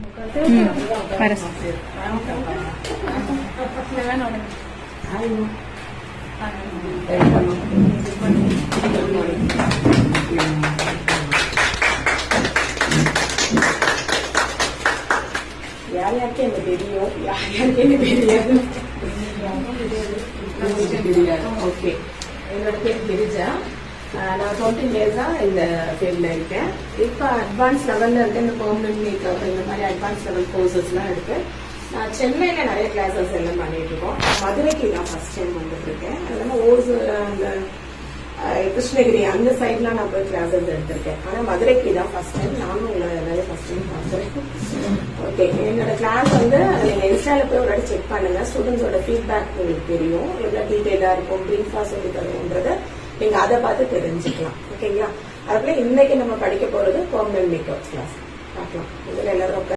யாருக்கு என்ன தெரியும், யாருக்கு என்ன தெரியாது. ஓகே, என்னோட பேர் கிரிஜா. நான் 14 இயர்ஸா இந்த ஃபீல்ட்ல இருக்கேன். இப்போ அட்வான்ஸ் லெவல்ல இருக்க இந்த பெர்மனன்ட் மேக்கப் இந்த மாதிரி அட்வான்ஸ் லெவல் கோர்சஸ்லாம் இருக்கு. நான் சென்னையில நிறைய கிளாஸஸ் எல்லாம் பண்ணிட்டு இருக்கோம். மதுரைக்கு தான் ஃபர்ஸ்ட் டைம் வந்துட்டு இருக்கேன். அது இல்லாமல் ஓசூர் அந்த கிருஷ்ணகிரி அந்த சைட்லாம் நான் போய் கிளாஸஸ் எடுத்திருக்கேன். ஆனா மதுரைக்கு தான் ஃபர்ஸ்ட் டைம். நானும் உங்களை நிறைய ஃபர்ஸ்ட் டைம் பார்த்துருக்கேன். ஓகே, என்னோட கிளாஸ் வந்து நீங்க இன்ஸ்டால போய் ஒரு வாட்டி செக் பண்ணுங்க. ஸ்டூடெண்ட்ஸோட ஃபீட்பேக் உங்களுக்கு தெரியும், எவ்வளவு டீடைலா இருக்கும், பிரீஃபா சொல்லி தருவோன்றத நீங்க அதை பார்த்து தெரிஞ்சுக்கலாம். ஓகேங்களா? அதுக்குள்ள இன்னைக்கு நம்ம படிக்க போறது பெர்மனன்ட் மேக்கப் கிளாஸ் பார்க்கலாம். இதுல எல்லாரும்